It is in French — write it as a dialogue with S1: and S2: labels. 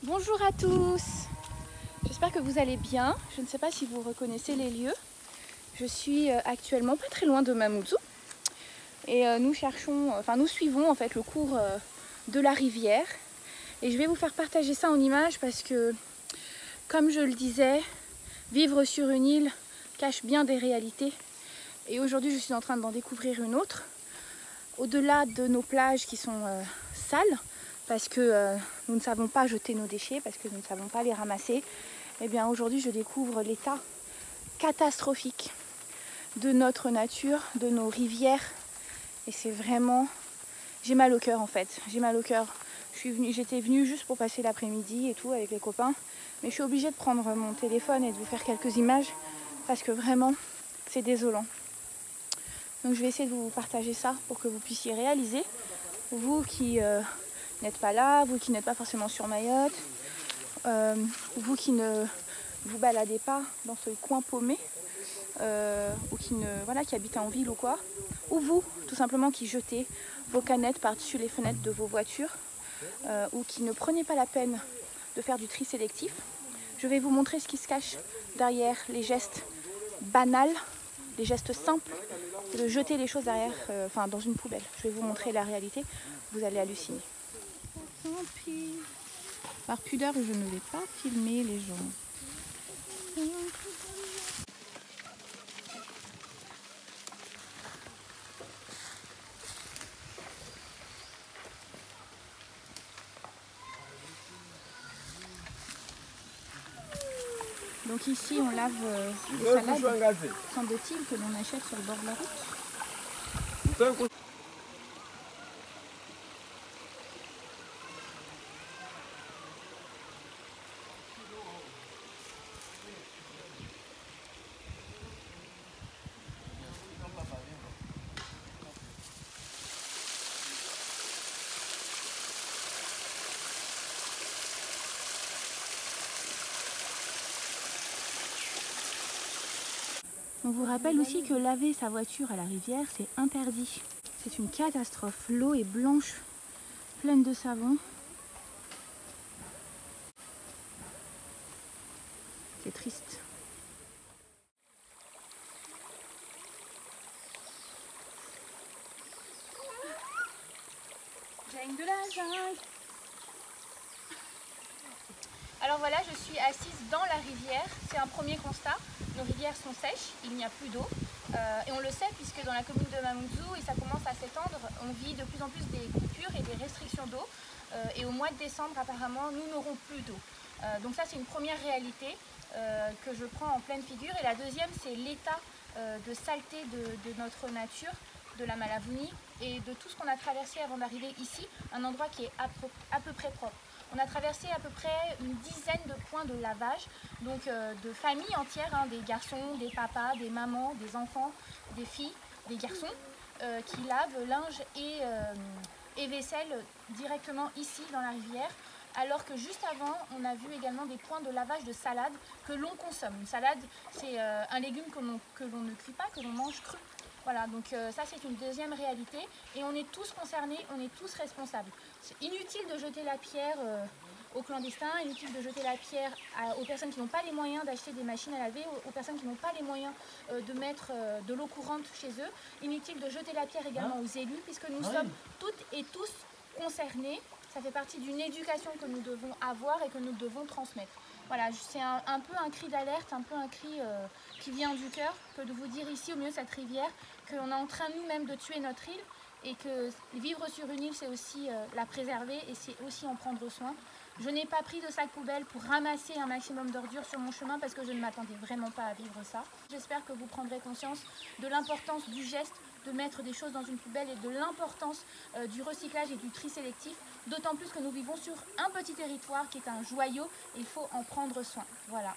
S1: Bonjour à tous, j'espère que vous allez bien. Je ne sais pas si vous reconnaissez les lieux. Je suis actuellement pas très loin de Mamoudzou et nous suivons en fait le cours de la rivière et je vais vous faire partager ça en images parce que, comme je le disais, vivre sur une île cache bien des réalités et aujourd'hui je suis en train d'en découvrir une autre. Au-delà de nos plages qui sont sales, parce que nous ne savons pas jeter nos déchets, parce que nous ne savons pas les ramasser, et bien aujourd'hui je découvre l'état catastrophique de notre nature, de nos rivières, et c'est vraiment... j'ai mal au cœur en fait, j'ai mal au cœur. J'étais venue juste pour passer l'après-midi et tout avec les copains, mais je suis obligée de prendre mon téléphone et de vous faire quelques images, parce que vraiment c'est désolant. Donc je vais essayer de vous partager ça pour que vous puissiez réaliser, vous qui n'êtes pas là, vous qui n'êtes pas forcément sur Mayotte, vous qui ne vous baladez pas dans ce coin paumé, ou qui habitez en ville ou quoi, ou vous tout simplement qui jetez vos canettes par-dessus les fenêtres de vos voitures, ou qui ne prenez pas la peine de faire du tri sélectif. Je vais vous montrer ce qui se cache derrière les gestes banals, les gestes simples, de jeter les choses derrière, dans une poubelle. Je vais vous montrer la réalité, vous allez halluciner. Tant pis. Par pudeur, je ne vais pas filmer les gens. Donc ici, on lave les salades, semble-t-il, que l'on achète sur le bord de la route. On vous rappelle aussi que laver sa voiture à la rivière, c'est interdit. C'est une catastrophe. L'eau est blanche, pleine de savon. C'est triste. Jungle de la jungle. Alors voilà, je suis assise dans la rivière. C'est un premier constat. Nos rivières sont sèches, il n'y a plus d'eau. Et on le sait puisque dans la commune de Mamoudzou, et ça commence à s'étendre, on vit de plus en plus des coupures et des restrictions d'eau. Et au mois de décembre, apparemment, nous n'aurons plus d'eau. Donc ça, c'est une première réalité que je prends en pleine figure. Et la deuxième, c'est l'état de saleté de notre nature, de la Malavonie et de tout ce qu'on a traversé avant d'arriver ici, un endroit qui est à peu près propre. On a traversé à peu près une dizaine de points de lavage, donc de familles entières, des garçons, des papas, des mamans, des enfants, des filles, des garçons qui lavent linge et vaisselle directement ici dans la rivière. Alors que juste avant, on a vu également des points de lavage de salade que l'on consomme. Une salade, c'est un légume que l'on ne cuit pas, que l'on mange cru. Voilà, donc ça c'est une deuxième réalité et on est tous concernés, on est tous responsables. C'est inutile de jeter la pierre aux clandestins, inutile de jeter la pierre aux personnes qui n'ont pas les moyens d'acheter des machines à laver, aux personnes qui n'ont pas les moyens de mettre de l'eau courante chez eux. Inutile de jeter la pierre également aux élus puisque nous sommes toutes et tous concernés. Ça fait partie d'une éducation que nous devons avoir et que nous devons transmettre. Voilà, c'est un peu un cri d'alerte, un peu un cri qui vient du cœur, que de vous dire ici au milieu de cette rivière qu'on est en train nous-mêmes de tuer notre île et que vivre sur une île c'est aussi la préserver et c'est aussi en prendre soin. Je n'ai pas pris de sac poubelle pour ramasser un maximum d'ordures sur mon chemin parce que je ne m'attendais vraiment pas à vivre ça. J'espère que vous prendrez conscience de l'importance du geste de mettre des choses dans une poubelle et de l'importance du recyclage et du tri sélectif, d'autant plus que nous vivons sur un petit territoire qui est un joyau et il faut en prendre soin. Voilà.